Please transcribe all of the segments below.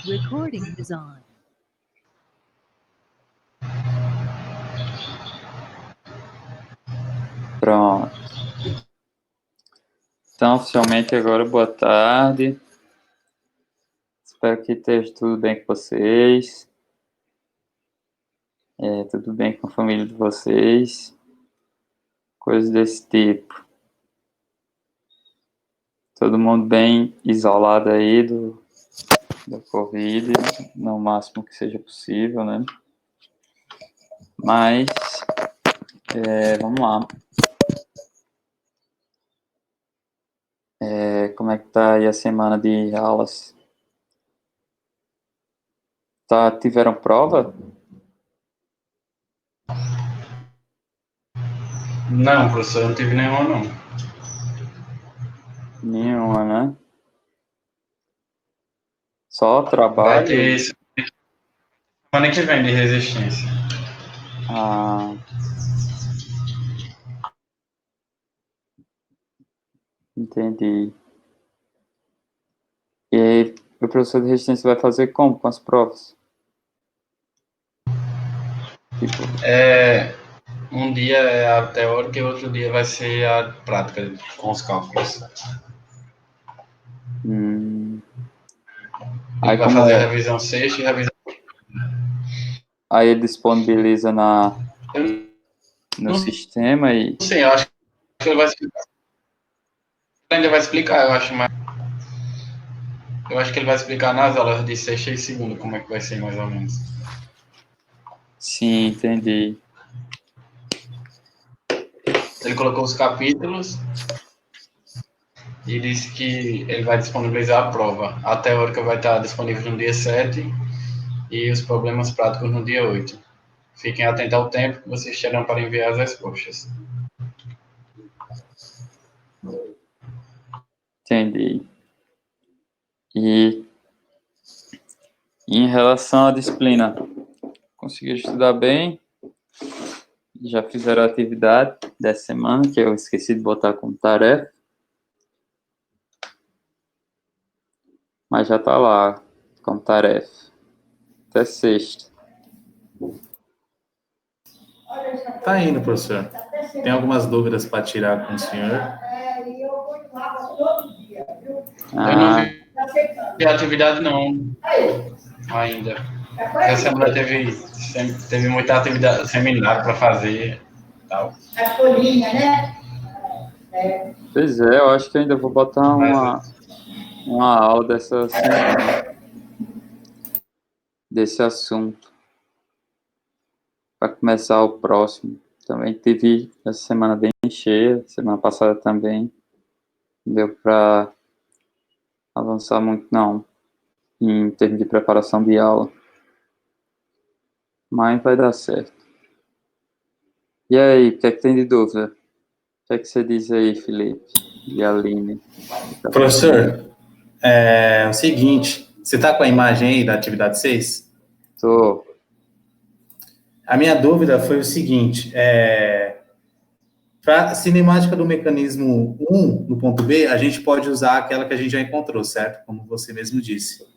Recording is on. Pronto. Então, oficialmente agora, boa tarde. Espero que esteja tudo bem com vocês. Tudo bem com a família de vocês. Coisas desse tipo. Todo mundo bem isolado aí da Covid, no máximo que seja possível, né? Mas, vamos lá. Como é que tá aí a semana de aulas? Tiveram prova? Não, professor, eu não tive nenhuma, não. Nenhuma, né? Só Vai trabalho? ter semana que vem de resistência. Ah, entendi. E aí, o professor de resistência vai fazer como com as provas? Tipo, Um dia é a teórica e outro dia vai ser a prática com os cálculos. Ele aí vai como fazer a é? revisão sexta e revisão. Aí ele disponibiliza Eu no não sistema e... sei, eu acho que ele vai explicar. Ele ainda vai explicar, eu acho, mas. Eu acho que ele vai explicar nas aulas de sexta e segunda como é que vai ser, mais ou menos. Sim, entendi. Ele colocou os capítulos e disse que ele vai disponibilizar a prova. A teórica vai estar disponível no dia 7 e os problemas práticos no dia 8. Fiquem atentos ao tempo que vocês terão para enviar as respostas. Entendi. E em relação à disciplina, conseguiram estudar bem? Já fizeram a atividade dessa semana, que eu esqueci de botar como tarefa. Mas já tá lá, como tarefa. Até sexta. Tá indo, professor. Tem algumas dúvidas para tirar com o senhor? Eu não Ah, vi a atividade, não, ainda. Essa semana teve muita atividade, seminário para fazer. Tal. A folhinha, né? pois é, eu acho que ainda vou botar Mas, uma aula dessa semana, desse assunto, para começar o próximo. Também teve essa semana bem cheia, semana passada também. Não deu para avançar muito, não, em termos de preparação de aula. Mas vai dar certo. E aí, o que é que tem de dúvida? O que é que você diz aí, Felipe e Aline? Professor, é o seguinte, você está com a imagem aí da atividade 6? Tô. A minha dúvida foi o seguinte, para a cinemática do mecanismo 1, no ponto B, a gente pode usar aquela que a gente já encontrou, certo? Como você mesmo disse.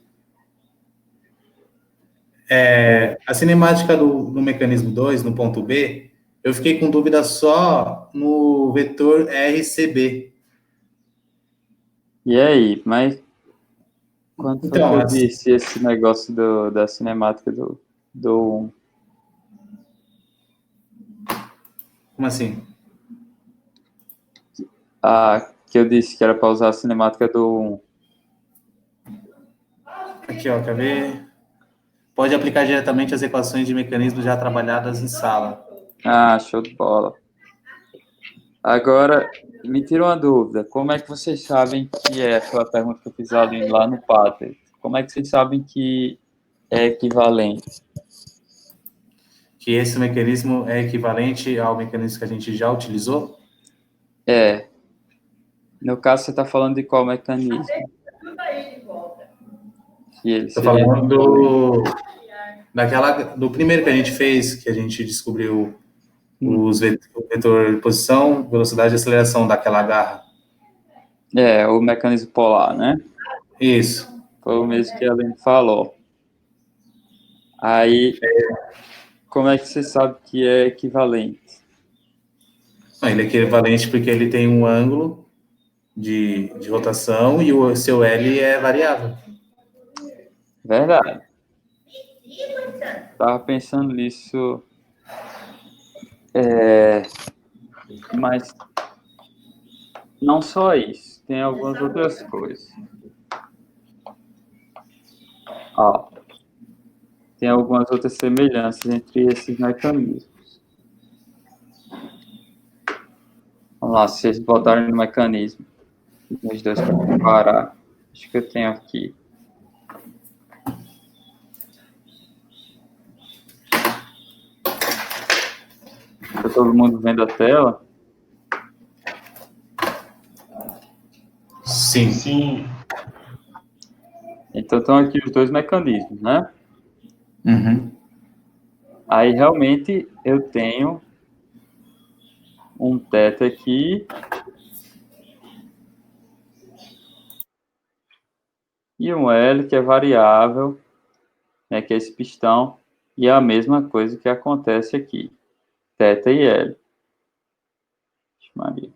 A cinemática do mecanismo 2, no ponto B, eu fiquei com dúvida só no vetor RCB. E aí, mas quando foi que Então, eu disse esse negócio da cinemática do como assim? que eu disse que era para usar a cinemática do 1? Aqui, ó, quer ver? Pode aplicar diretamente as equações de mecanismos já trabalhadas em sala. Ah, show de bola. Agora, me tira uma dúvida. Como é que vocês sabem que é aquela pergunta que eu fiz ali lá no Pater? Como é que vocês sabem que é equivalente? Que esse mecanismo é equivalente ao mecanismo que a gente já utilizou? No caso, você está falando de qual mecanismo? Que ele Estou seria falando do primeiro que a gente fez, que a gente descobriu o vetor de posição, velocidade e aceleração daquela garra. o mecanismo polar, né? Isso. Foi o mesmo que a Aline falou. Aí, como é que você sabe que é equivalente? Ele é equivalente porque ele tem um ângulo de rotação e o seu L é variável. Verdade. Estava pensando nisso, mas não só isso, tem algumas outras coisas. Ó, tem algumas outras semelhanças entre esses mecanismos. Vamos lá, se vocês botarem no mecanismo, os dois para comparar. Acho que eu tenho aqui. Está todo mundo vendo a tela? Sim. Sim. Então estão aqui os dois mecanismos, né? Uhum. Aí realmente eu tenho um θ aqui e um L que é variável, né, que é esse pistão, e é a mesma coisa que acontece aqui, θ e L. Maria.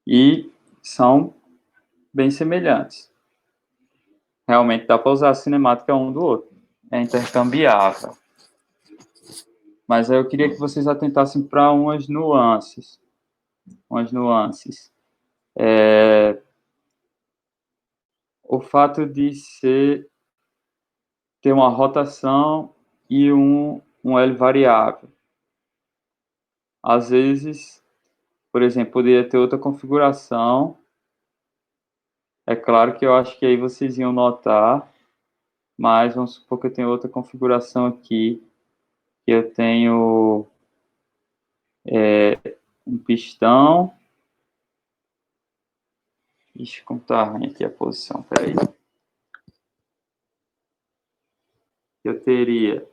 E são bem semelhantes. Realmente dá para usar a cinemática um do outro. É intercambiável. Mas aí eu queria que vocês atentassem para umas nuances. O fato de ter uma rotação e um L variável. Às vezes, por exemplo, poderia ter outra configuração. É claro que eu acho que aí vocês iam notar, mas vamos supor que eu tenho outra configuração aqui, que eu tenho um pistão. Ixi, como tá ruim aqui a posição, peraí. Eu teria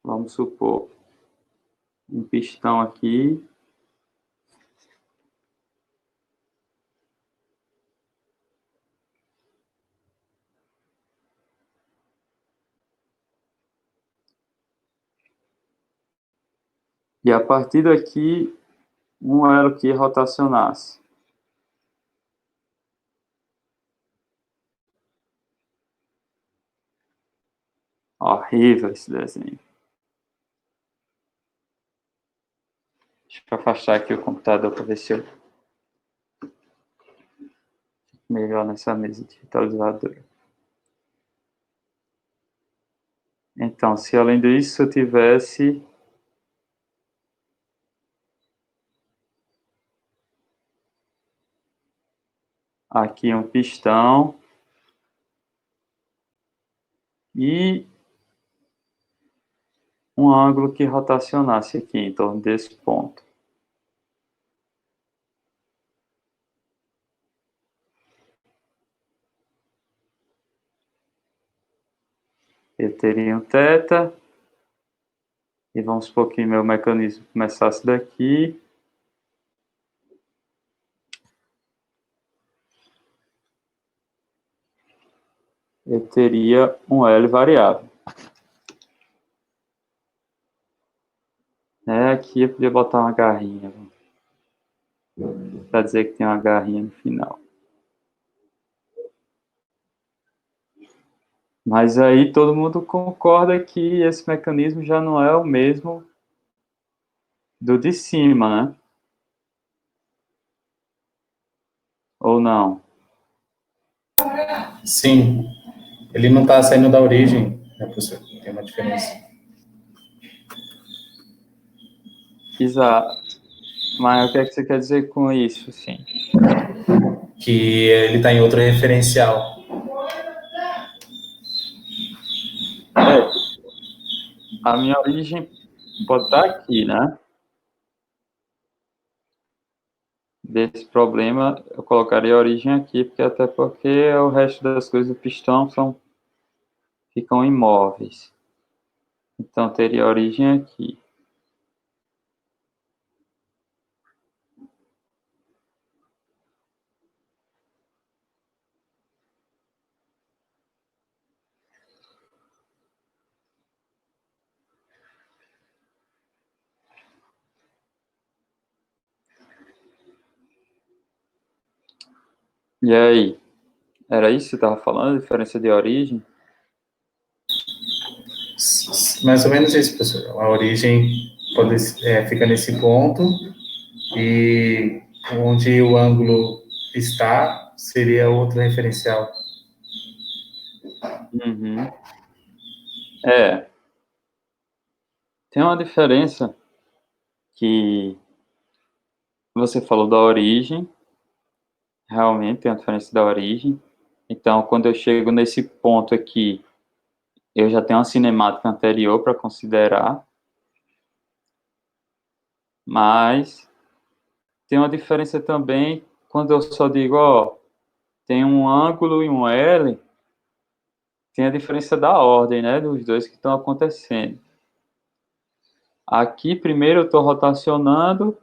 vamos supor, um pistão aqui. E a partir daqui, um elo que rotacionasse. Horrível esse desenho. Deixa eu afastar aqui o computador para ver se eu melhor nessa mesa digitalizadora. Então, se além disso eu tivesse aqui um pistão e um ângulo que rotacionasse aqui em torno desse ponto. Eu teria um θ, e vamos supor que meu mecanismo começasse daqui. Eu teria um L variável. Aqui eu podia botar uma garrinha, para dizer que tem uma garrinha no final. Mas aí todo mundo concorda que esse mecanismo já não é o mesmo do de cima, né? Ou não? Sim. Ele não está saindo da origem, né, professor? Tem uma diferença. Exato. Mas o que é que você quer dizer com isso, sim? Que ele está em outro referencial. A minha origem pode estar aqui, né? Desse problema, eu colocaria a origem aqui, até porque o resto das coisas do pistão ficam imóveis. Então, teria origem aqui. E aí? Era isso que você estava falando? Diferença de origem? Mais ou menos isso, professor. A origem fica nesse ponto e onde o ângulo está seria outro referencial. Uhum. Tem uma diferença que você falou da origem, realmente tem uma diferença da origem. Então, quando eu chego nesse ponto aqui, eu já tenho uma cinemática anterior para considerar, mas tem uma diferença também quando eu só digo, ó, tem um ângulo e um L, tem a diferença da ordem, né, dos dois que estão acontecendo. Aqui, primeiro eu estou rotacionando,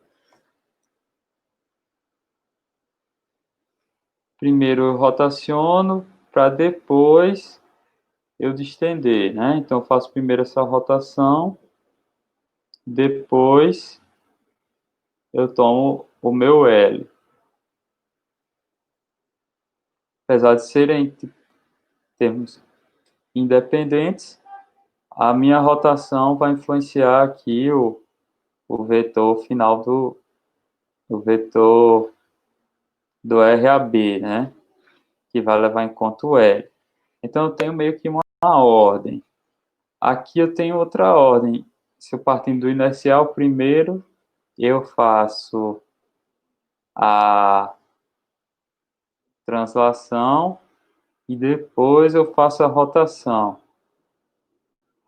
primeiro eu rotaciono para depois eu distender, né? Então eu faço primeiro essa rotação, depois eu tomo o meu L. Apesar de serem termos independentes, a minha rotação vai influenciar aqui o vetor final o vetor do RAB, né? Que vai levar em conta o L. Então eu tenho meio que uma ordem. Aqui eu tenho outra ordem. Se eu partindo do inercial, primeiro eu faço a translação e depois eu faço a rotação.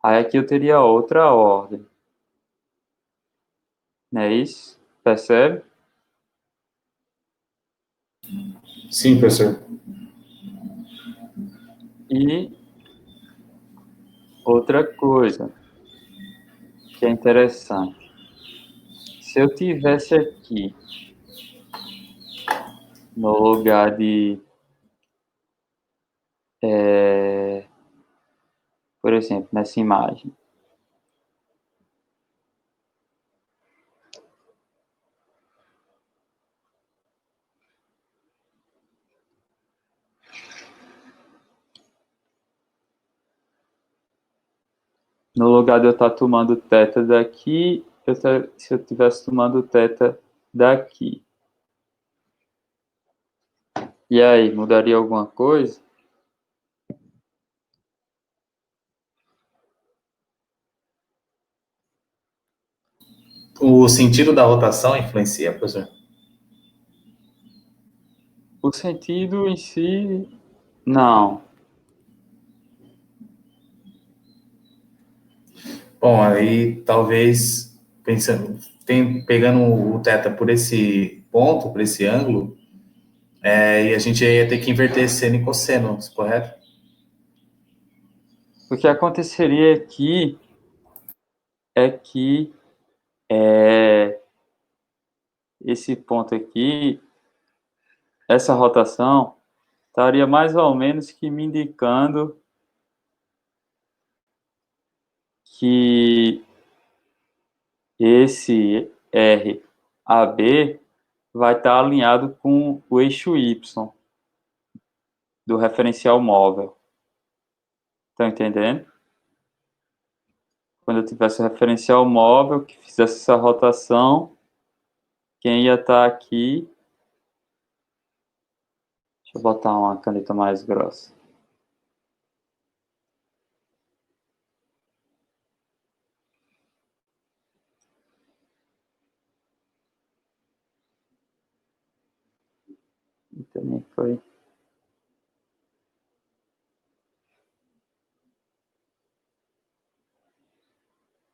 Aí aqui eu teria outra ordem. Não é isso? Percebe? Sim, professor. E outra coisa que é interessante. Se eu tivesse aqui no lugar de, por exemplo, nessa imagem, no lugar de eu estar tomando θ daqui, se eu estivesse tomando θ daqui. E aí, mudaria alguma coisa? O sentido da rotação influencia, professor? O sentido em si, não. Bom, aí talvez pegando o θ por esse ponto, por esse ângulo, e a gente ia ter que inverter seno e cosseno, correto? O que aconteceria aqui é que esse ponto aqui, essa rotação, estaria mais ou menos que me indicando que esse RAB vai estar alinhado com o eixo Y do referencial móvel. Estão entendendo? Quando eu tivesse o referencial móvel que fizesse essa rotação, quem ia estar aqui... Deixa eu botar uma caneta mais grossa. E também foi...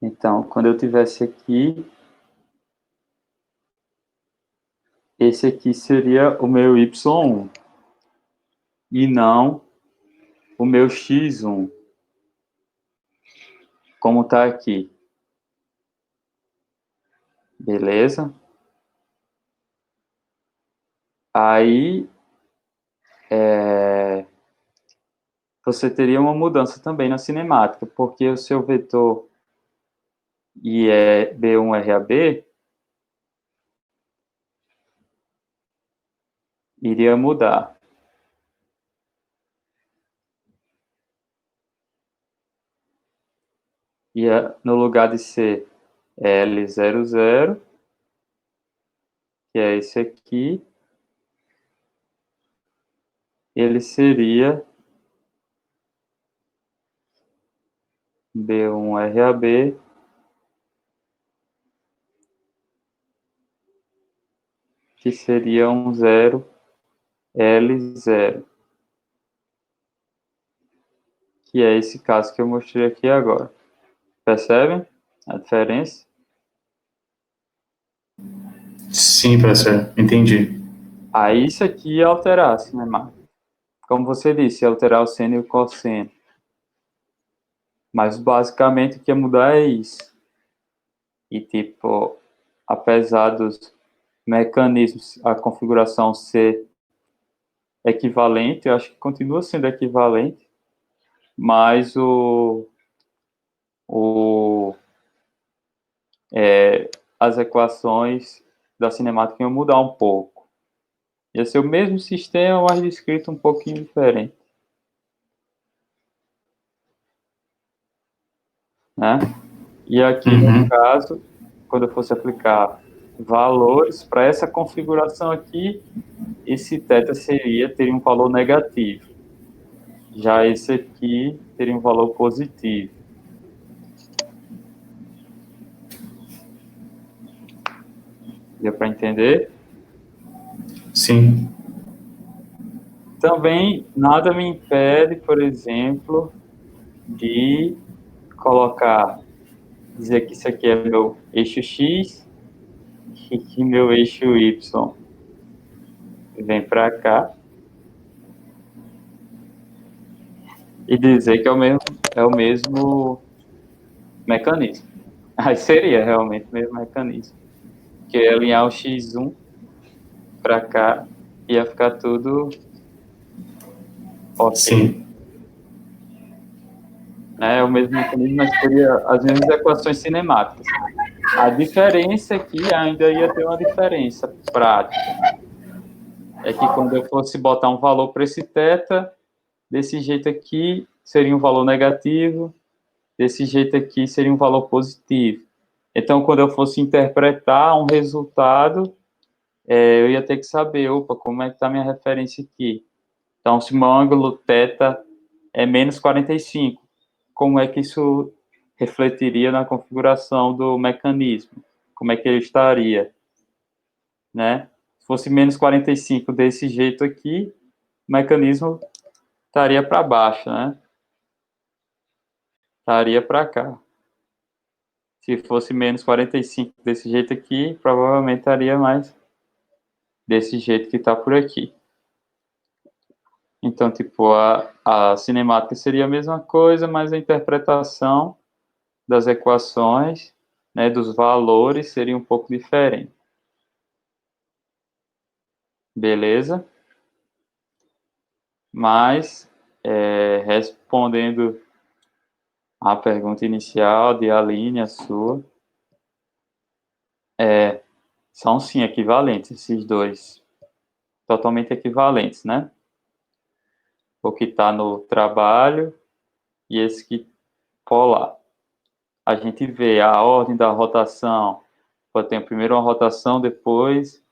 Então, quando eu tivesse aqui, esse aqui seria o meu Y1 e não o meu X1. como está aqui. Beleza? Aí, você teria uma mudança também na cinemática, porque o seu vetor B1RAB iria mudar. No lugar de ser L00, que é esse aqui, ele seria B1RAB que seria um 0L0, que é esse caso que eu mostrei aqui agora. Percebem a diferença? Sim, professor, entendi. Aí isso aqui ia alterar a cinemática. Como você disse, ia alterar o seno e o cosseno. Mas basicamente o que ia mudar é isso. E tipo, apesar dos mecanismos, a configuração ser equivalente, eu acho que continua sendo equivalente, mas as equações da cinemática iam mudar um pouco. Ia ser o mesmo sistema, mas descrito um pouquinho diferente. Né? E aqui, no caso, quando eu fosse aplicar valores para essa configuração aqui, esse θ teria um valor negativo. Já esse aqui teria um valor positivo. Deu para entender? Sim. Também nada me impede, por exemplo, de dizer que isso aqui é meu eixo X e que meu eixo Y vem para cá. E dizer que é o mesmo mecanismo. Aí seria realmente o mesmo mecanismo. Que é alinhar o X1 para cá e ia ficar tudo ok. Sim. É o mesmo mecanismo, mas teria as mesmas equações cinemáticas. A diferença aqui ainda ia ter uma diferença prática. É que quando eu fosse botar um valor para esse θ, desse jeito aqui seria um valor negativo, desse jeito aqui seria um valor positivo. Então, quando eu fosse interpretar um resultado, eu ia ter que saber, opa, como é que está a minha referência aqui? Então, se o meu ângulo θ é menos 45, como é que isso refletiria na configuração do mecanismo? Como é que ele estaria? Né? Se fosse menos 45 desse jeito aqui, o mecanismo estaria para baixo, né? Estaria para cá. Se fosse menos 45 desse jeito aqui, provavelmente estaria mais desse jeito que está por aqui. Então, tipo, a cinemática seria a mesma coisa, mas a interpretação das equações, né, dos valores, seria um pouco diferente. Beleza? Mas, respondendo a pergunta inicial de Aline, a sua, são sim equivalentes, esses dois. Totalmente equivalentes, né? O que está no trabalho e esse que polar. A gente vê a ordem da rotação. Eu tenho primeiro uma rotação, depois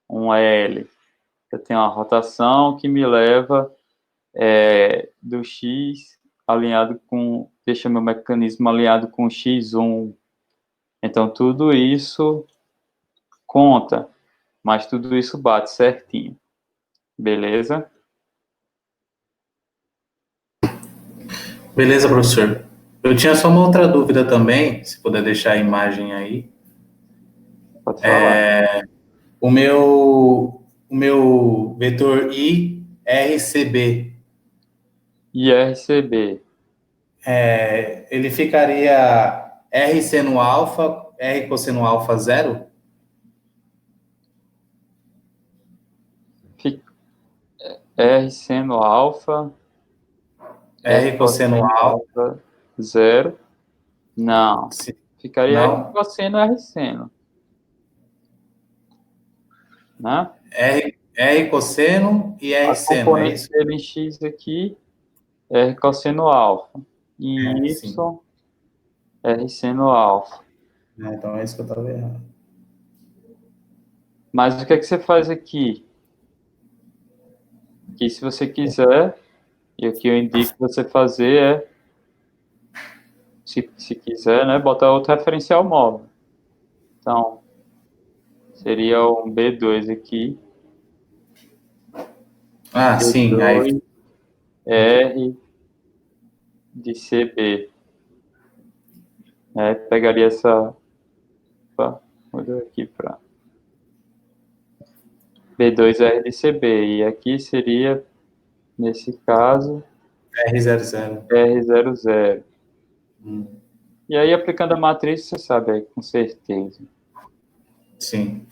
um L. Eu tenho uma rotação que me leva do X alinhado com, deixa meu mecanismo alinhado com X1. Então, tudo isso conta, mas tudo isso bate certinho. Beleza? Beleza, professor. Eu tinha só uma outra dúvida também, se puder deixar a imagem aí. Pode falar. O meu vetor IRCB. IRCB. Ele ficaria R seno alfa, R cosseno alfa zero? R seno alfa, R cosseno alfa, zero. Não. sim. Ficaria R Não? cosseno R seno. Né? R cosseno e R A seno, é componente isso? dele em X aqui, R cosseno alfa. E em Sim. Y, R seno alfa. Então é isso que eu estava errado. Mas o que é que você faz aqui? Que se você quiser, e o que eu indico você fazer é, se quiser, né, botar outro referencial móvel. Então, seria um B2 aqui. Sim. Aí, B2, R de CB. Pegaria essa... Opa, mudou aqui para B2R de CB. E aqui seria, nesse caso, R00. R00. E aí, aplicando a matriz, você sabe aí, com certeza. Sim.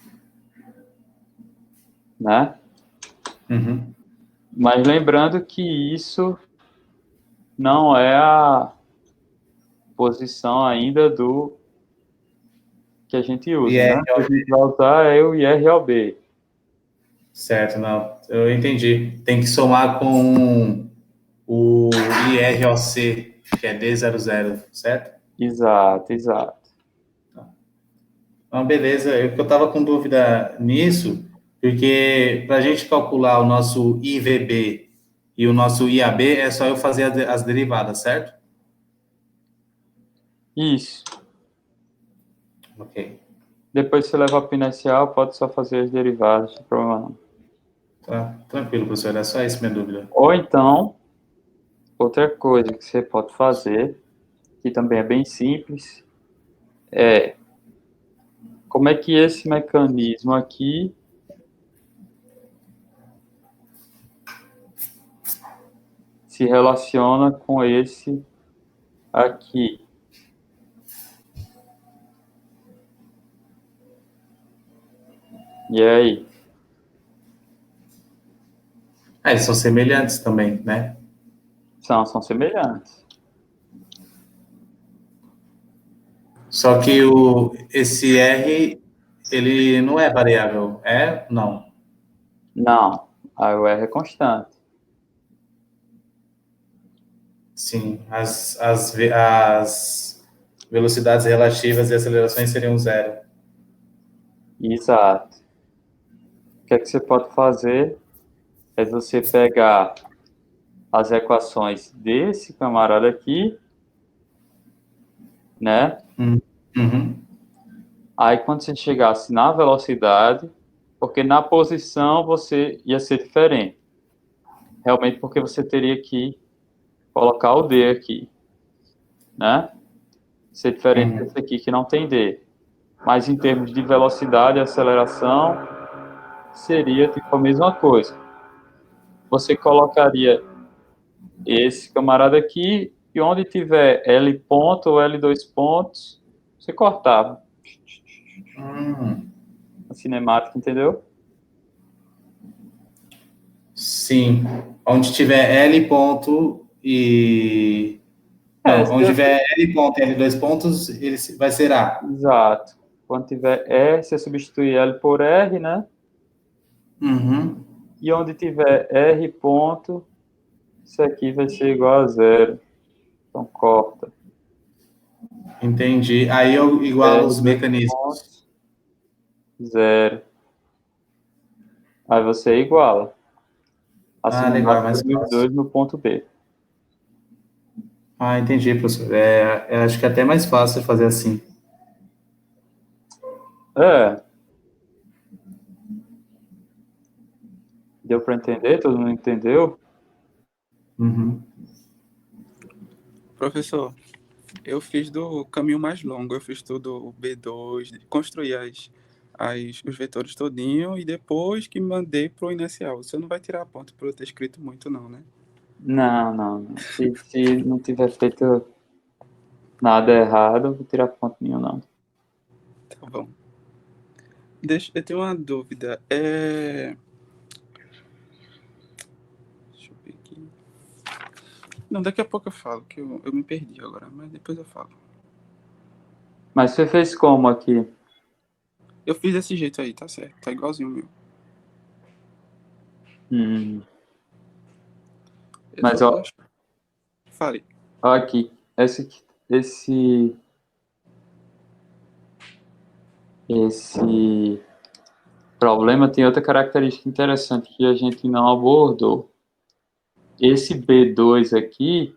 Né? Uhum. Mas lembrando que isso não é a posição ainda do que a gente usa, né? O que a gente vai usar é o IROB. Certo, não. Eu entendi. Tem que somar com o IROC, que é D00, certo? Exato, exato. Então, beleza. Eu estava com dúvida nisso, porque para a gente calcular o nosso IVB e o nosso IAB, é só eu fazer as derivadas, certo? Isso. Ok. Depois você leva para o inicial, pode só fazer as derivadas, não tem problema não. Tá, tranquilo, professor. É só isso minha dúvida. Ou então, outra coisa que você pode fazer, que também é bem simples, é como é que esse mecanismo aqui se relaciona com esse aqui. E aí? Eles são semelhantes também, né? São semelhantes. Só que esse R, ele não é variável, é? Não. Não, a UR é constante. Sim, as velocidades relativas e acelerações seriam zero. Exato. O que é que você pode fazer é você pegar as equações desse camarada aqui, né? Uhum. Aí quando você chegasse na velocidade, porque na posição você ia ser diferente. Realmente porque você teria que colocar o D aqui, né? Ser diferente desse aqui que não tem D. Mas em termos de velocidade e aceleração, seria tipo a mesma coisa. Você colocaria esse camarada aqui e onde tiver L ponto ou L2 pontos, você cortava. A cinemática, entendeu? Sim. Onde tiver L ponto e... Não, onde tiver L ponto e L2 pontos, ele vai ser A. Exato. Quando tiver R, você substitui L por R, né? Uhum. E onde tiver R ponto, isso aqui vai ser igual a zero. Então, corta. Entendi. Aí eu igualo os R2 mecanismos. pontos, zero. Aí você iguala. A Legal, é cinemática mais dos fácil. dois no ponto B. Entendi, professor. Acho que é até mais fácil fazer assim. Deu para entender? Todo mundo entendeu? Uhum. Professor, eu fiz do caminho mais longo, eu fiz tudo B2, construí os vetores todinho e depois que mandei pro inicial. Você não vai tirar ponto por eu ter escrito muito não, né? Não. Se não tiver feito nada errado, eu vou tirar ponto nenhum, não. Tá bom. Eu tenho uma dúvida. Deixa eu ver aqui. Não, daqui a pouco eu falo, que eu me perdi agora, mas depois eu falo. Mas você fez como aqui? Eu fiz desse jeito aí, tá certo. Tá igualzinho o meu. Hum, Eu mas, só tô ó, achando. Fale. ó aqui. Esse problema tem outra característica interessante que a gente não abordou. Esse B2 aqui,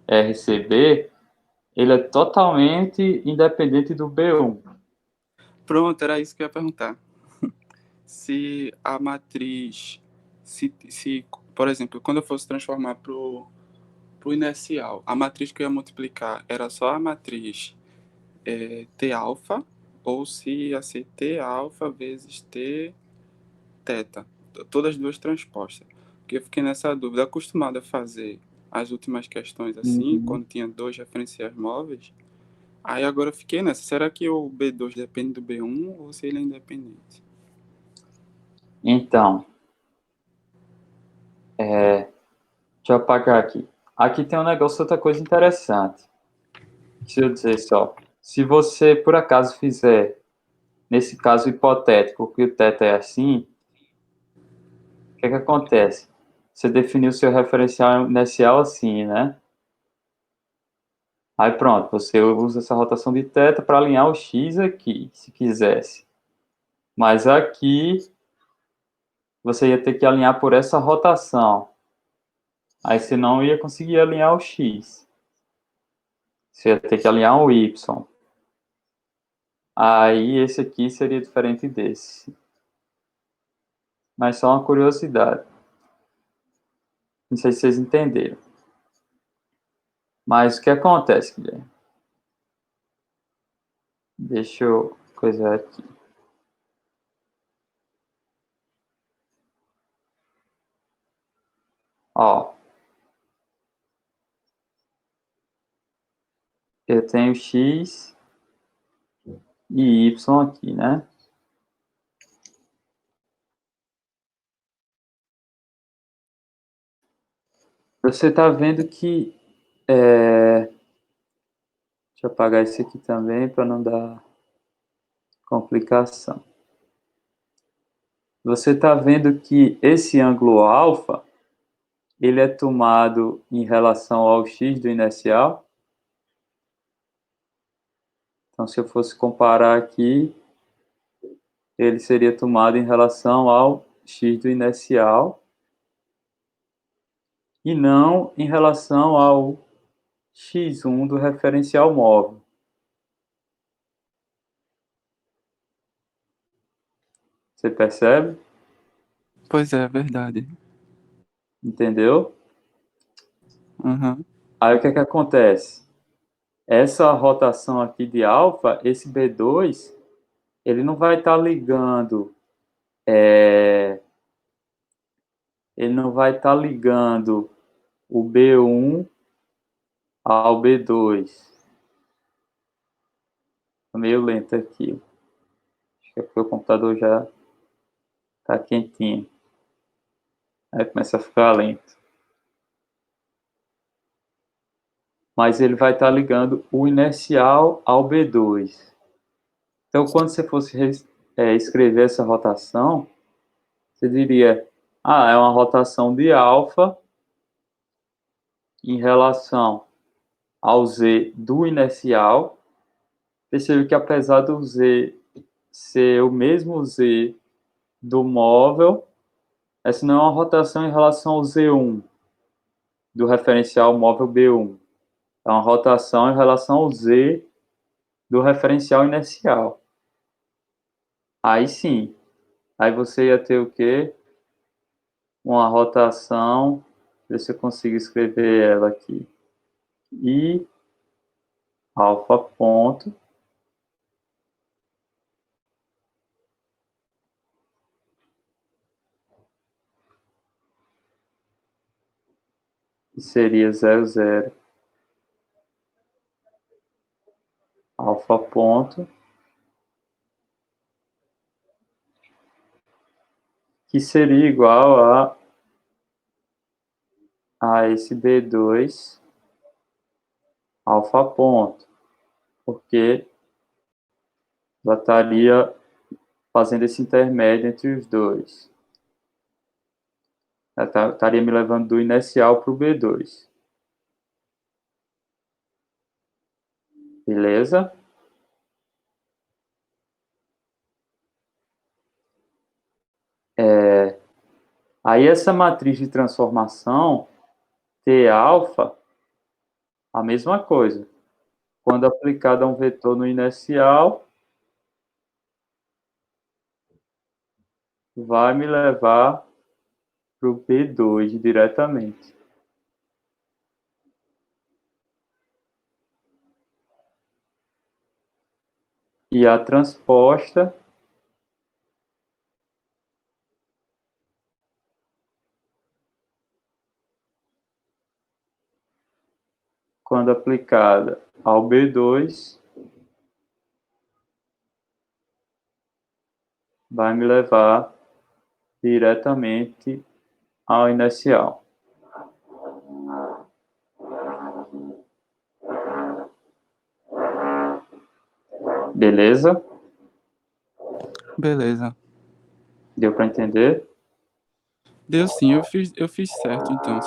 RCB, ele é totalmente independente do B1. Pronto, era isso que eu ia perguntar. Se a matriz. Se, por exemplo, quando eu fosse transformar pro inercial, a matriz que eu ia multiplicar era só a matriz T alfa, ou se ia ser T alfa vezes T teta. Todas as duas transpostas. Porque eu fiquei nessa dúvida. Acostumado a fazer as últimas questões assim, Uhum. quando tinha dois referenciais móveis. Aí agora eu fiquei nessa. Será que o B2 depende do B1 ou se ele é independente? Então, deixa eu apagar aqui. Aqui tem um negócio, outra coisa interessante. Deixa eu dizer só. Se você, por acaso, fizer, nesse caso hipotético, que o teta é assim, o que acontece? Você definiu o seu referencial inicial assim, né? Aí pronto, você usa essa rotação de teta para alinhar o x aqui, se quisesse. Mas aqui, você ia ter que alinhar por essa rotação. Aí você não ia conseguir alinhar o x. Você ia ter que alinhar o y. Aí esse aqui seria diferente desse. Mas só uma curiosidade. Não sei se vocês entenderam. Mas o que acontece, Guilherme? Deixa eu coisar aqui. Ó, eu tenho x e y aqui, né? Você está vendo que... deixa eu apagar esse aqui também para não dar complicação. Você está vendo que esse ângulo alfa, ele é tomado em relação ao x do inercial. Então, se eu fosse comparar aqui, ele seria tomado em relação ao x do inercial e não em relação ao x1 do referencial móvel. Você percebe? Pois é, verdade. Entendeu? Uhum. Aí o que acontece? Essa rotação aqui de alfa, esse B2, ele não vai estar ligando, ele não vai estar ligando o B1 ao B2. Tá meio lento aqui. Acho que é porque o computador já está quentinho. Aí começa a ficar lento. Mas ele vai estar ligando o inercial ao B2. Então, quando você fosse escrever essa rotação, você diria, é uma rotação de alfa em relação ao z do inercial. Percebe que apesar do z ser o mesmo z do móvel, essa não é uma rotação em relação ao z1 do referencial móvel B1. É uma rotação em relação ao z do referencial inercial. Aí sim, aí você ia ter o quê? Uma rotação, ver se eu consigo escrever ela aqui. I alfa ponto seria 0,0 alfa ponto, que seria igual a esse B2 alfa ponto, porque já estaria fazendo esse intermédio entre os dois. Estaria me levando do inicial para o B2. Beleza? Aí essa matriz de transformação, T alfa, a mesma coisa. Quando aplicada a um vetor no inicial, vai me levar para o B2 diretamente. E a transposta quando aplicada ao B2, vai me levar diretamente ao inicial. Beleza? Beleza. Deu para entender? Deu sim, eu fiz certo, então.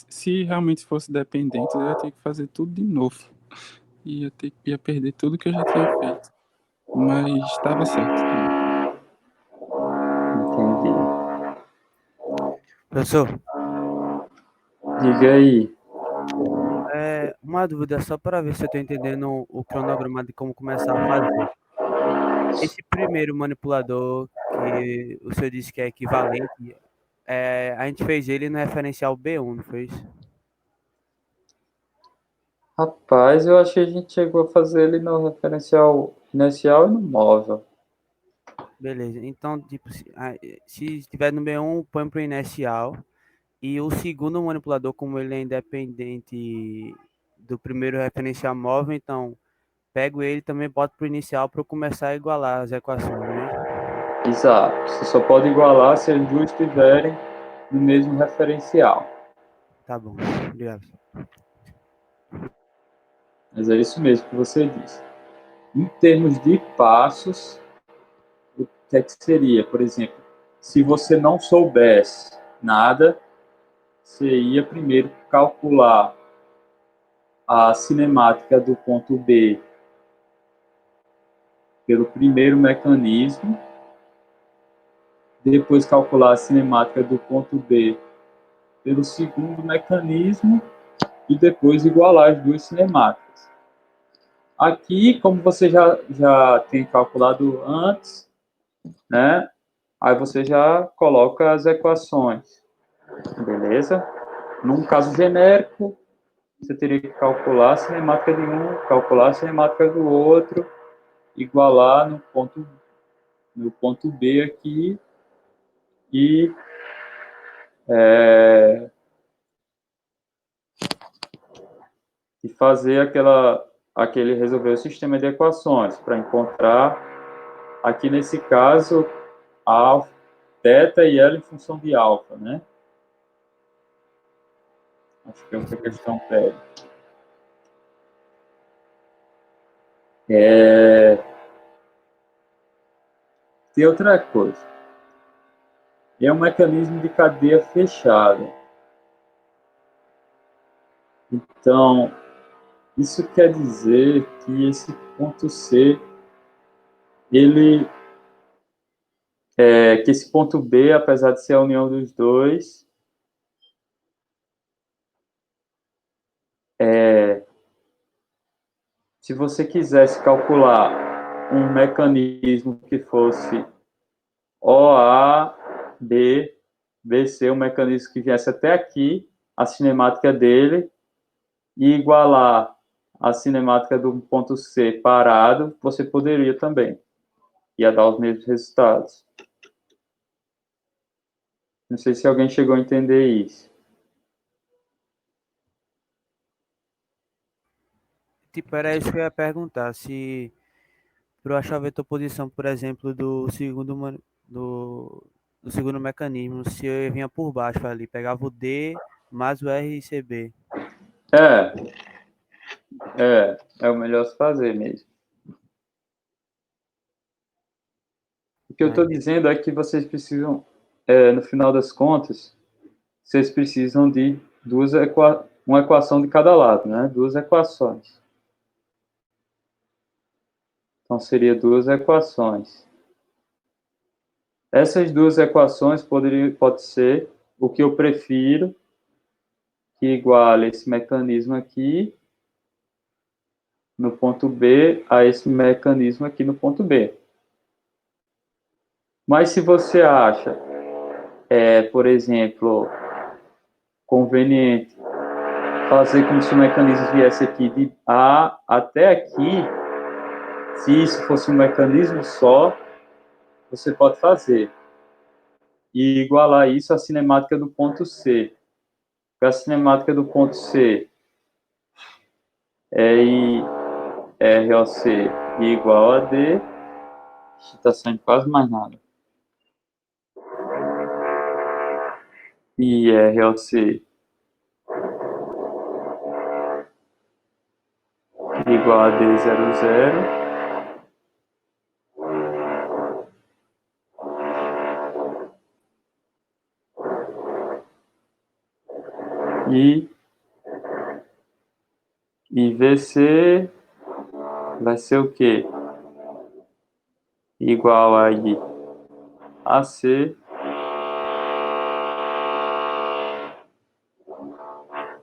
Se realmente fosse dependente, eu ia ter que fazer tudo de novo. Ia perder tudo que eu já tinha feito. Mas estava certo. Entendi. Professor, Diga aí. uma dúvida só para ver se eu estou entendendo o cronograma de como começar a fazer. Esse primeiro manipulador que o senhor disse que é equivalente, a gente fez ele no referencial B1, não foi isso? Rapaz, eu achei que a gente chegou a fazer ele no referencial inicial e no móvel. Beleza, então, tipo, se estiver no B1, põe para o inicial. E o segundo manipulador, como ele é independente do primeiro referencial móvel, então pego ele também, boto para o inicial para eu começar a igualar as equações, né? Exato. Você só pode igualar se as duas estiverem no mesmo referencial. Tá bom, obrigado. Mas é isso mesmo que você disse. Em termos de passos, o que é que seria? Por exemplo, se você não soubesse nada, você ia primeiro calcular a cinemática do ponto B pelo primeiro mecanismo, depois calcular a cinemática do ponto B pelo segundo mecanismo e depois igualar as duas cinemáticas. Aqui, como você já tem calculado antes, né? Aí você já coloca as equações, beleza? Num caso genérico, você teria que calcular a cinemática de um, calcular a cinemática do outro, igualar no ponto B aqui e fazer resolver o sistema de equações para encontrar, aqui nesse caso, a θ e L em função de alfa, né? Acho que é outra questão prévia. Tem outra coisa. É um mecanismo de cadeia fechada. Então, isso quer dizer que esse ponto C, que esse ponto B, apesar de ser a união dos dois, se você quisesse calcular um mecanismo que fosse OA, B, BC, um mecanismo que viesse até aqui, a cinemática dele, e igualar a cinemática do ponto C parado, você poderia também. Ia dar os mesmos resultados. Não sei se alguém chegou a entender isso. tipo, era isso que eu ia perguntar, se para eu achar a vetor-posição, por exemplo, do segundo mecanismo, se eu vinha por baixo ali, pegava o D mais o RCB. É, é o melhor se fazer mesmo. O que eu estou Mas, dizendo é que vocês precisam, no final das contas, vocês precisam de uma equação de cada lado, né? Duas equações. Então, seria duas equações. Essas duas equações pode ser o que eu prefiro, que iguale esse mecanismo aqui no ponto B a esse mecanismo aqui no ponto B. Mas se você acha, por exemplo, conveniente fazer como se o mecanismo viesse aqui de A até aqui, se isso fosse um mecanismo só, você pode fazer. E igualar isso à cinemática do ponto C. A cinemática do ponto C é I ROC igual a D. Está saindo quase mais nada. I ROC igual a D00. E VC vai ser o quê? Igual a I AC,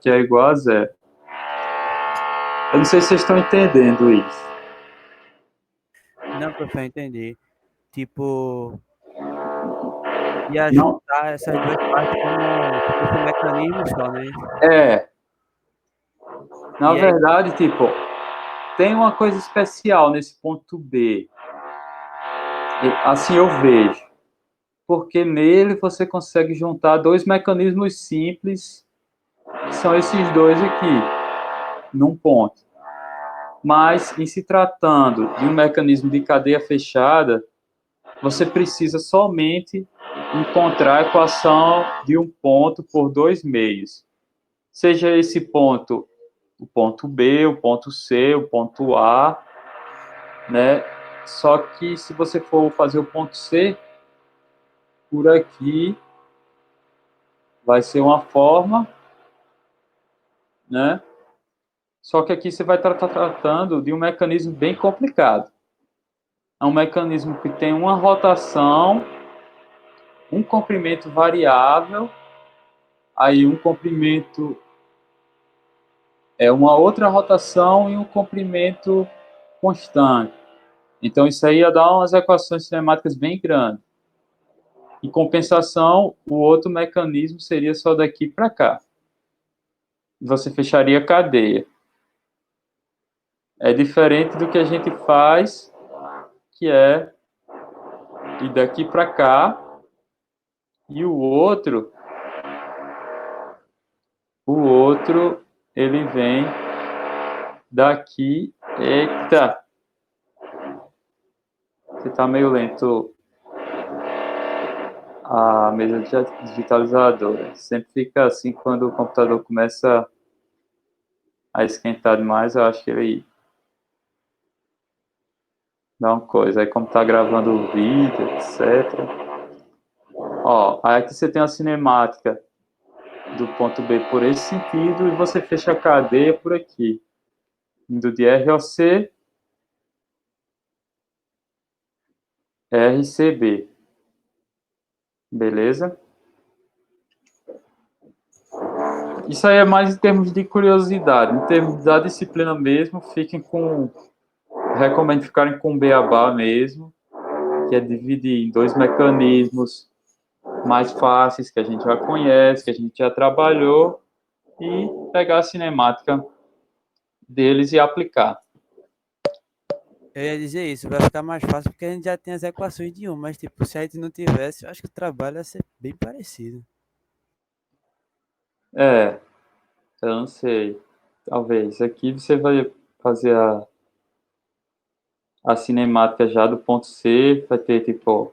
que é igual a zero. Eu não sei se vocês estão entendendo isso. não, professor, entendi. Tipo, ia Não, juntar essas duas partes como se fosse um mecanismo só, né? na E aí, verdade, tipo, tem uma coisa especial nesse ponto B. Assim eu vejo. Porque nele você consegue juntar dois mecanismos simples, que são esses dois aqui, num ponto. Mas, em se tratando de um mecanismo de cadeia fechada, você precisa somente encontrar a equação de um ponto por dois meios. Seja esse ponto o ponto B, o ponto C, o ponto A, né? Só que se você for fazer o ponto C, por aqui vai ser uma forma, né? Só que aqui você vai estar tratando de um mecanismo bem complicado. É um mecanismo que tem uma rotação, um comprimento variável, aí um comprimento uma outra rotação e um comprimento constante. Então isso aí ia dar umas equações cinemáticas bem grandes. Em compensação, o outro mecanismo seria só daqui para cá. Você fecharia a cadeia. É diferente do que a gente faz, que é ir daqui para cá, e o outro, ele vem daqui. Eita! Você está meio lento a mesa digitalizadora. Sempre fica assim quando o computador começa a esquentar demais, eu acho que ele dá uma coisa. Aí como está gravando o vídeo, etc. Ó, aí aqui você tem a cinemática do ponto B por esse sentido e você fecha a cadeia por aqui. Indo de ROC, RCB. Beleza? Isso aí é mais em termos de curiosidade. Em termos da disciplina mesmo, recomendo ficarem com beabá mesmo, que é dividir em dois mecanismos mais fáceis, que a gente já conhece, que a gente já trabalhou, e pegar a cinemática deles e aplicar. eu ia dizer isso, vai ficar mais fácil porque a gente já tem as equações de um, mas tipo, se a gente não tivesse, eu acho que o trabalho ia ser bem parecido. Eu não sei. Talvez. Aqui você vai fazer a cinemática já do ponto C, vai ter tipo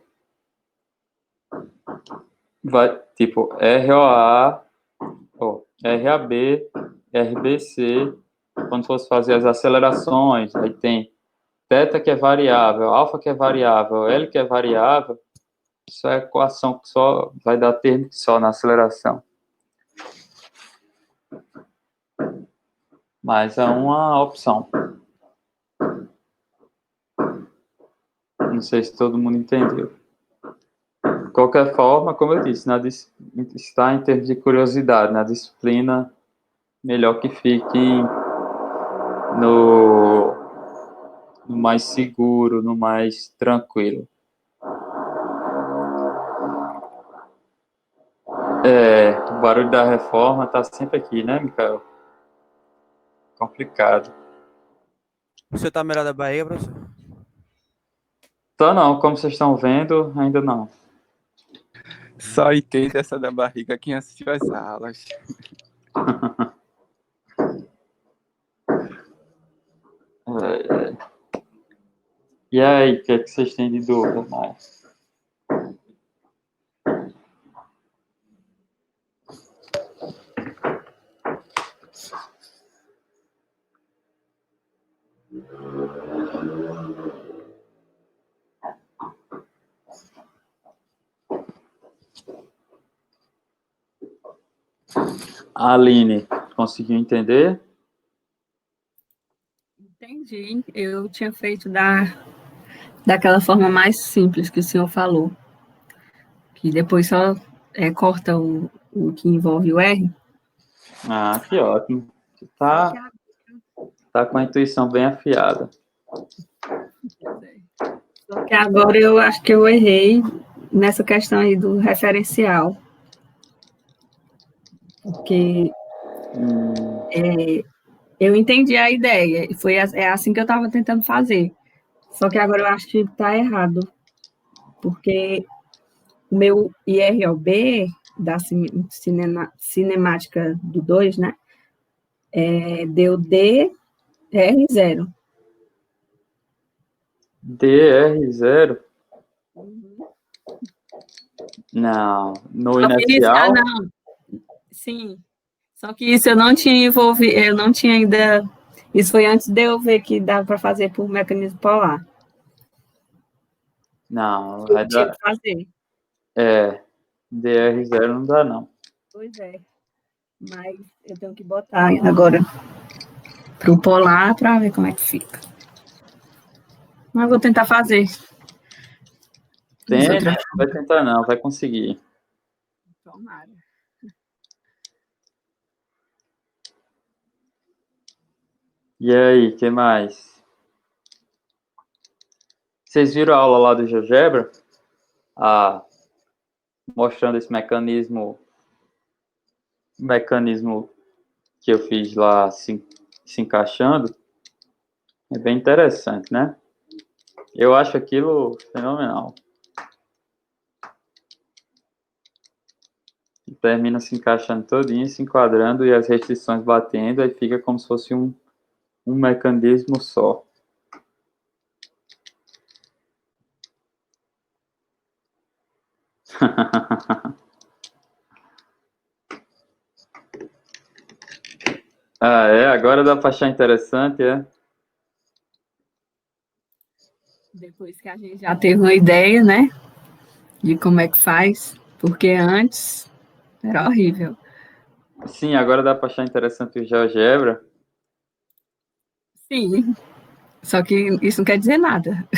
ROA, RAB, RBC, quando fosse fazer as acelerações, aí tem θ que é variável, alfa que é variável, L que é variável, isso é equação que só vai dar termo só na aceleração. Mas é uma opção. Não sei se todo mundo entendeu. De qualquer forma, como eu disse, está em termos de curiosidade, na disciplina, melhor que fique no mais seguro, no mais tranquilo. O barulho da reforma está sempre aqui, né, Micael? Complicado. O senhor tá melhor da barriga, professor? Então não, como vocês estão vendo, ainda não. Só entendo essa da barriga quem assistiu às aulas. E aí, o que é que vocês têm de dúvida mais? Aline, conseguiu entender? Entendi. Eu tinha feito daquela forma mais simples que o senhor falou, que depois só corta o que envolve o R. Ah, que ótimo. Tá com a intuição bem afiada. Só que agora eu acho que eu errei nessa questão aí do referencial. Porque eu entendi a ideia, e é assim que eu estava tentando fazer. Só que agora eu acho que está errado. Porque o meu IROB da cinemática do 2, né? Deu DR0. DR0? Não. No inicial? Não. Sim. Só que isso eu não tinha envolvido, eu não tinha ainda. Isso foi antes de eu ver que dava para fazer por mecanismo polar. Não, Eu tinha que fazer. DR0 não dá, não. Pois é. Mas eu tenho que botar agora para o polar para ver como é que fica. Mas eu vou tentar fazer. Tenta, vai tentar não, vai conseguir. Tomara. E aí, o que mais? Vocês viram a aula lá do GeoGebra? Mostrando esse mecanismo que eu fiz lá se encaixando. É bem interessante, né? Eu acho aquilo fenomenal. E termina se encaixando todinho, se enquadrando e as restrições batendo, aí fica como se fosse um mecanismo só. Agora dá para achar interessante, Depois que a gente já teve uma ideia, né, de como é que faz, porque antes era horrível. Sim, agora dá para achar interessante o GeoGebra. Sim, só que isso não quer dizer nada.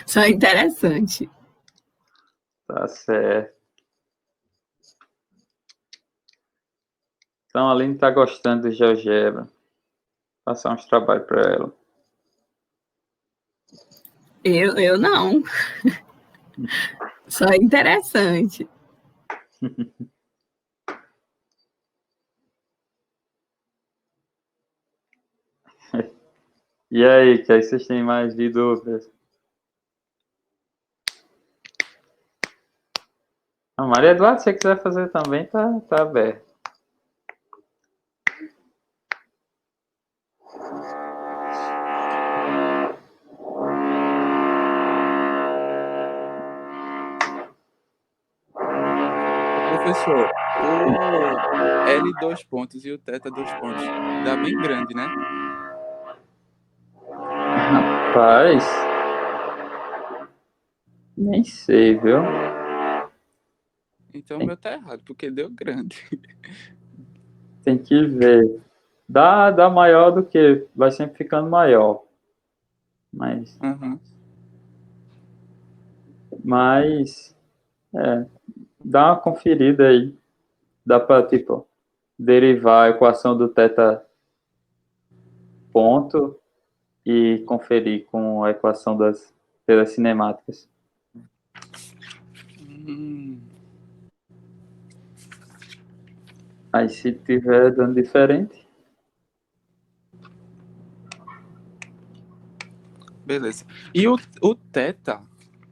Só é interessante. Tá certo. Então, a Aline está gostando do GeoGebra. Vou passar uns trabalhos para ela. Eu não. Só é interessante. E aí, que aí vocês têm mais de dúvidas? A Maria Eduardo, se você quiser fazer também, tá aberto. Professor, o L 2 pontos e o θ 2 pontos dá bem grande, né? Rapaz, nem sei, viu? Então o meu tá errado, porque deu grande. Tem que ver. Dá maior do que, vai sempre ficando maior. Mas, Uhum. mas dá uma conferida aí. Dá para, tipo, derivar a equação do θ ponto e conferir com a equação pelas cinemáticas. Aí se tiver dando diferente, Beleza. E o θ,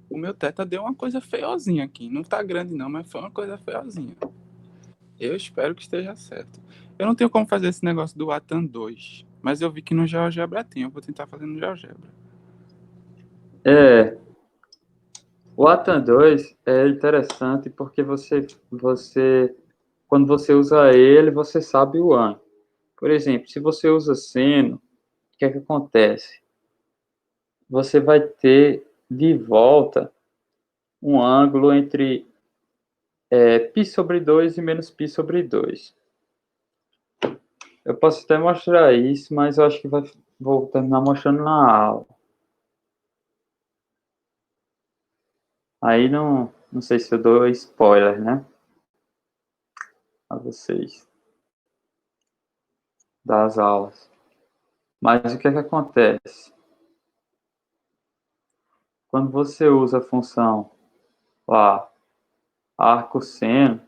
o meu θ deu uma coisa feiozinha aqui. Não tá grande não, mas foi uma coisa feiozinha. Eu espero que esteja certo. Eu não tenho como fazer esse negócio do Atan 2, mas eu vi que no GeoGebra tem. Eu vou tentar fazer no GeoGebra. o Atan 2 é interessante porque quando você usa ele, você sabe o ângulo. Por exemplo, se você usa seno, o que é que acontece? Você vai ter de volta um ângulo entre π sobre 2 e menos π sobre 2. Eu posso até mostrar isso, mas eu acho que vou terminar mostrando na aula. Aí não sei se eu dou spoiler, né? A vocês das aulas. Mas o que é que acontece? Quando você usa a função lá, arco-seno,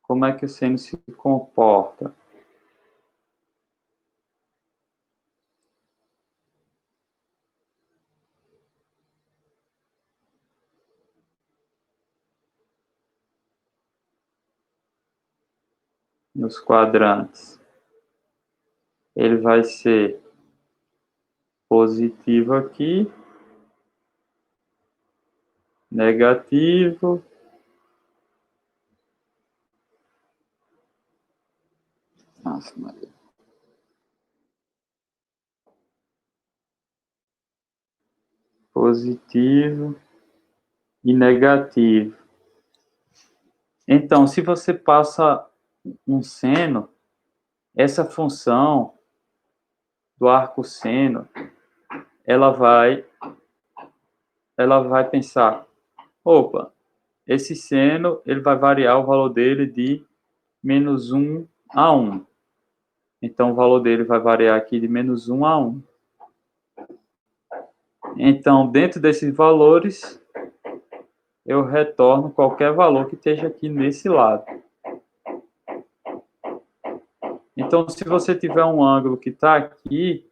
como é que o seno se comporta? Nos quadrantes. Ele vai ser positivo aqui, negativo, nossa, Maria. Positivo e negativo. Então, se você passa um seno, essa função do arco-seno, ela vai pensar, opa, esse seno ele vai variar o valor dele de menos 1 a 1. Então, o valor dele vai variar aqui de menos 1 a 1. Então, dentro desses valores, eu retorno qualquer valor que esteja aqui nesse lado. Então, se você tiver um ângulo que está aqui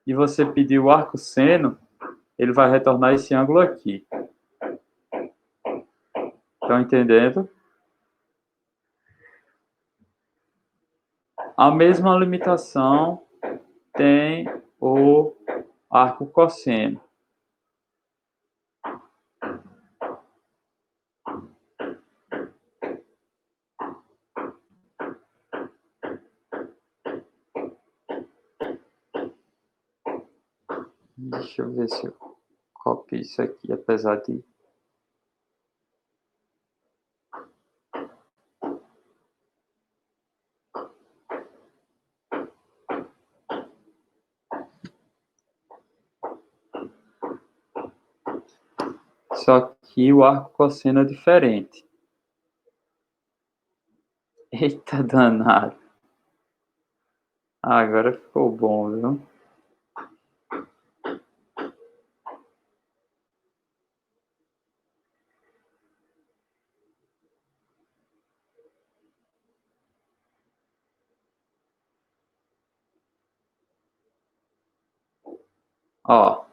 e você pedir o arco-seno, ele vai retornar esse ângulo aqui. Estão entendendo? A mesma limitação tem o arco cosseno. Deixa eu ver se eu copio isso aqui, apesar de... Só que o arco cosseno é diferente. Eita danado. Agora ficou bom, viu? Ó.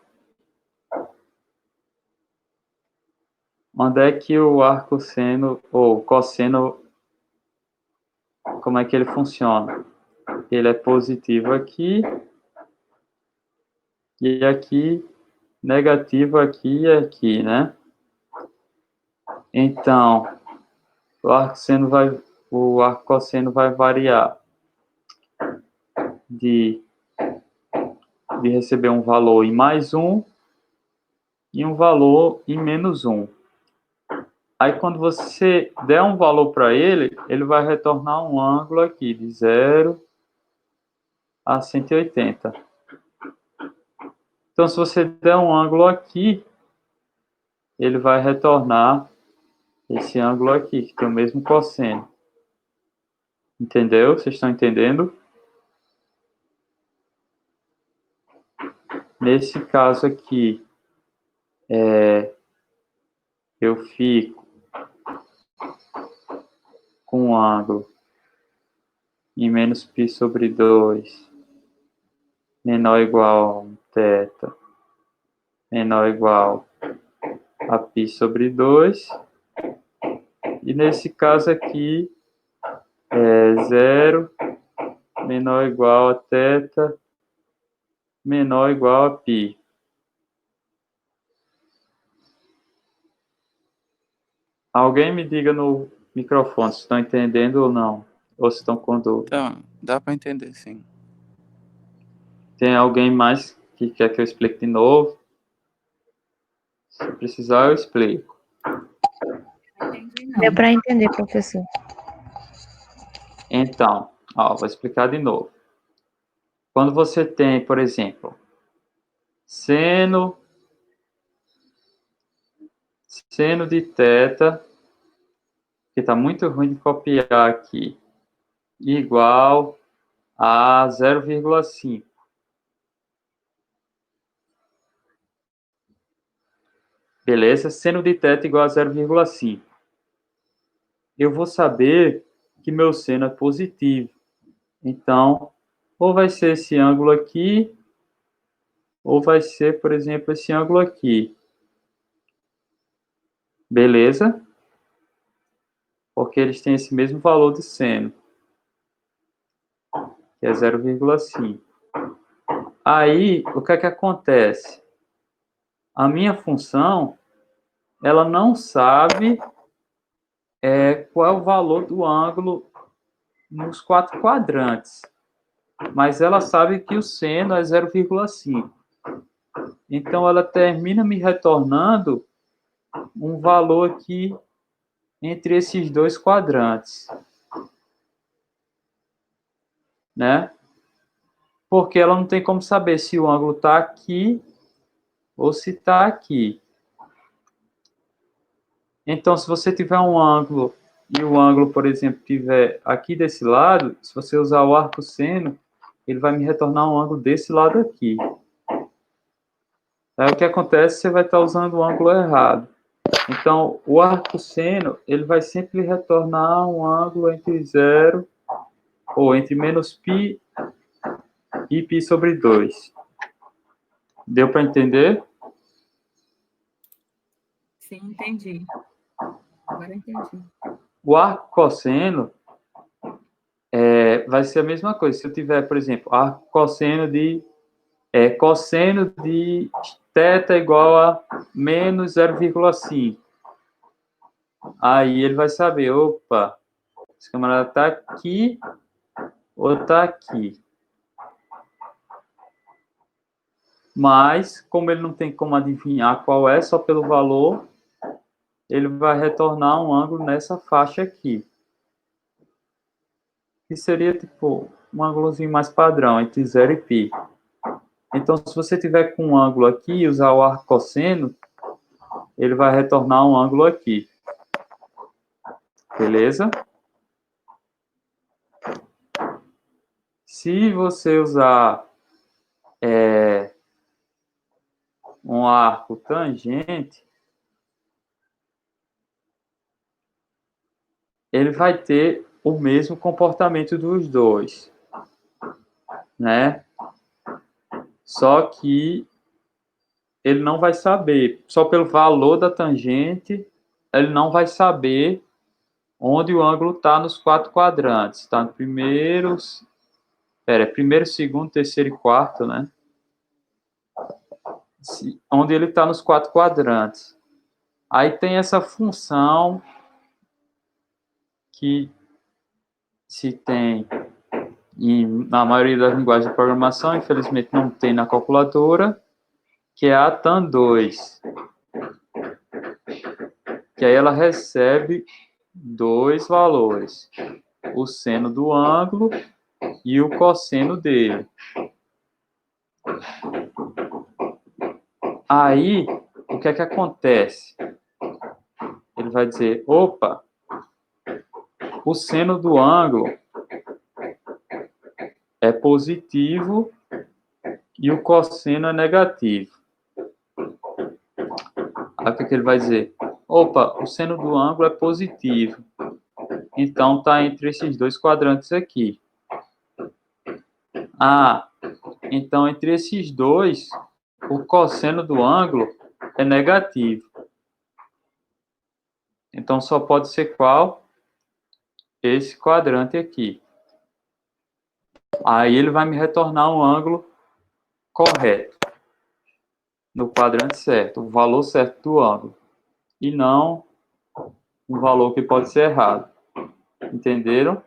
Onde é que o arco seno ou cosseno, como é que ele funciona? Ele é positivo aqui e aqui, negativo aqui e aqui, né? Então, o arco cosseno vai variar de receber um valor em mais 1 e um valor em menos 1. Aí, quando você der um valor para ele, ele vai retornar um ângulo aqui de 0 a 180. Então, se você der um ângulo aqui, ele vai retornar esse ângulo aqui, que tem o mesmo cosseno. Entendeu? Vocês estão entendendo? Nesse caso aqui, eu fico com um ângulo em menos π sobre 2 menor ou igual a 1 θ menor ou igual a π sobre 2. E nesse caso aqui, 0 menor ou igual a θ menor ou igual a π. Alguém me diga no microfone se estão entendendo ou não, ou se estão com dúvida. Então, dá para entender, sim. Tem alguém mais que quer que eu explique de novo? Se precisar, eu explico. Deu para entender, professor. Então, vou explicar de novo. Quando você tem, por exemplo, seno de θ, que está muito ruim de copiar aqui, igual a 0,5. Beleza? Seno de θ igual a 0,5. Eu vou saber que meu seno é positivo. Então, ou vai ser esse ângulo aqui, ou vai ser, por exemplo, esse ângulo aqui. Beleza? Porque eles têm esse mesmo valor de seno, que é 0,5. Aí, o que é que acontece? A minha função, ela não sabe qual é o valor do ângulo nos 4 quadrantes, mas ela sabe que o seno é 0,5. Então, ela termina me retornando um valor aqui entre esses 2 quadrantes, né? Porque ela não tem como saber se o ângulo está aqui ou se está aqui. Então, se você tiver um ângulo e o ângulo, por exemplo, estiver aqui desse lado, se você usar o arco seno, ele vai me retornar um ângulo desse lado aqui. Aí o que acontece? Você vai estar usando o ângulo errado. Então, o arco seno, ele vai sempre lhe retornar um ângulo entre 0, ou entre menos π e π sobre 2. Deu para entender? Sim, entendi. Agora entendi. O arco cosseno vai ser a mesma coisa. Se eu tiver, por exemplo, arco cosseno de θ igual a menos 0,5. Aí ele vai saber, opa, esse camarada está aqui ou está aqui. Mas, como ele não tem como adivinhar qual é, só pelo valor, ele vai retornar um ângulo nessa faixa aqui. Que seria, tipo, um ângulozinho mais padrão, entre 0 e π. Então, se você tiver com um ângulo aqui e usar o arco cosseno, ele vai retornar um ângulo aqui. Beleza? Se você usar um arco tangente, ele vai ter o mesmo comportamento dos dois, né? Só que ele não vai saber, só pelo valor da tangente, ele não vai saber onde o ângulo está nos 4 quadrantes. Está no primeiro, segundo, terceiro e quarto, né? Onde ele está nos 4 quadrantes. Aí tem essa função que se tem na maioria das linguagens de programação, infelizmente não tem na calculadora, que é a tan2. Que aí ela recebe dois valores, o seno do ângulo e o cosseno dele. Aí, o que é que acontece? Ele vai dizer, opa, o seno do ângulo é positivo e o cosseno é negativo. Aí o que ele vai dizer? Opa, o seno do ângulo é positivo. Então, está entre esses dois quadrantes aqui. Ah, então entre esses dois, o cosseno do ângulo é negativo. Então, só pode ser qual? Esse quadrante aqui. Aí ele vai me retornar um ângulo correto. No quadrante certo, o valor certo do ângulo. E não um valor que pode ser errado. Entenderam?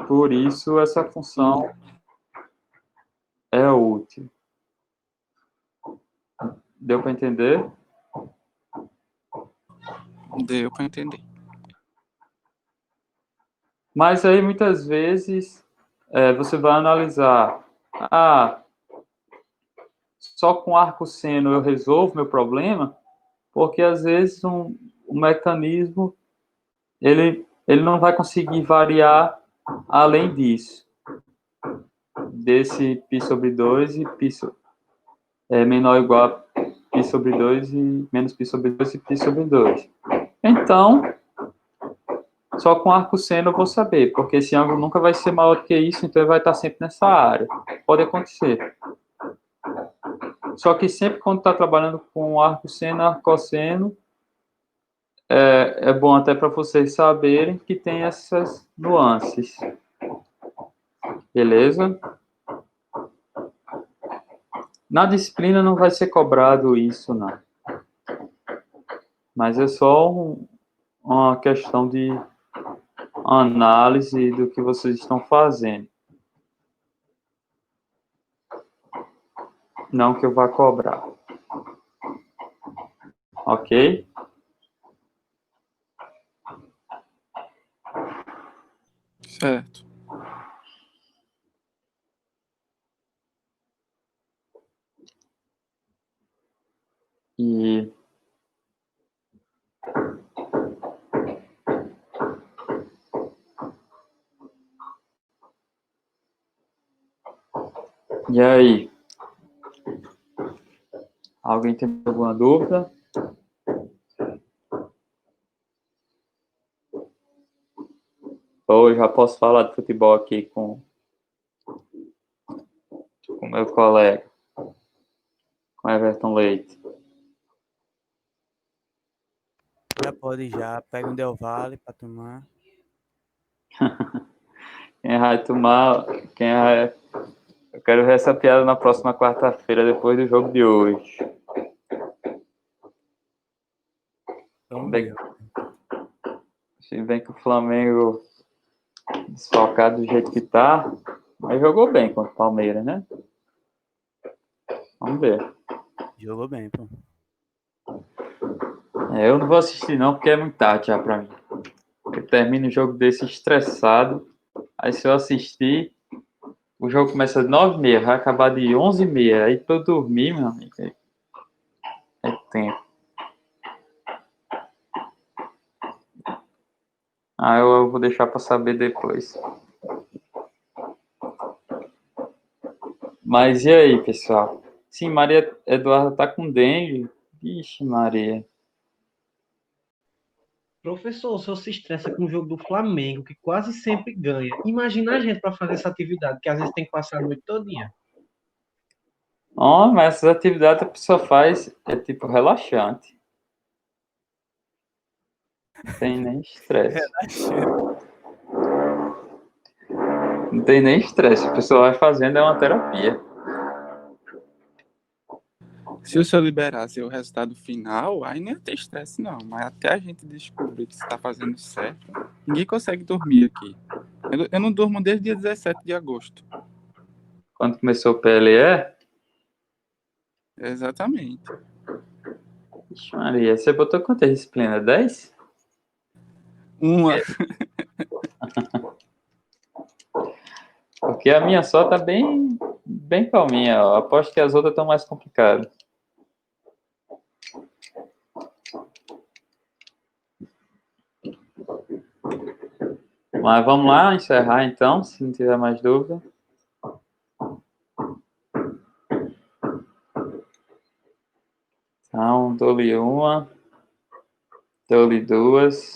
Por isso, essa função é útil. Deu para entender? Deu para entender. Mas aí, muitas vezes, você vai analisar. Só com arco seno eu resolvo meu problema? Porque, às vezes, um mecanismo ele não vai conseguir variar além disso. Desse π sobre 2 e π menor ou igual a π sobre 2 e menos π sobre 2 e π sobre 2. Então, só com arco seno eu vou saber, porque esse ângulo nunca vai ser maior do que isso, então ele vai estar sempre nessa área. Pode acontecer. Só que sempre quando está trabalhando com arco seno, arco cosseno, é bom até para vocês saberem que tem essas nuances. Beleza? Na disciplina não vai ser cobrado isso, não. Mas é só uma questão de análise do que vocês estão fazendo. Não que eu vá cobrar. Ok? Certo. E aí? Alguém tem alguma dúvida? Ou eu já posso falar de futebol aqui com meu colega, com Everton Leite. Já pode já. Pega um Del Valle para tomar. Quem vai tomar... Eu quero ver essa piada na próxima quarta-feira, depois do jogo de hoje. Vamos ver. Se bem que o Flamengo desfalcado do jeito que tá, mas jogou bem contra o Palmeiras, né? Vamos ver. Jogou bem, pô. Eu não vou assistir não, porque é muito tarde já pra mim. Eu termino o jogo desse estressado, aí se eu assistir, o jogo começa às 9h30, vai acabar de 11h30, aí pra eu dormir, meu amigo, é tempo. Aí eu vou deixar pra saber depois. Mas e aí, pessoal? Sim, Maria Eduarda tá com dengue. Vixe, Maria. Professor, o senhor se estressa com o jogo do Flamengo, que quase sempre ganha. Imagina a gente para fazer essa atividade, que às vezes tem que passar a noite todinha. Oh, mas essas atividades a pessoa faz, tipo relaxante. Não tem nem estresse. Não tem nem estresse. A pessoa vai fazendo, é uma terapia. Se o senhor liberasse o resultado final, aí não ia ter estresse, não. Mas até a gente descobrir que está fazendo certo, ninguém consegue dormir aqui. Eu não durmo desde dia 17 de agosto. Quando começou o PLE, Exatamente. Ixi, Maria, você botou quantas disciplinas? 10? Uma. Porque a minha só tá bem calminha, ó. Aposto que as outras estão mais complicadas. Mas vamos lá encerrar então, se não tiver mais dúvida. Então, dou-lhe uma, dou-lhe duas.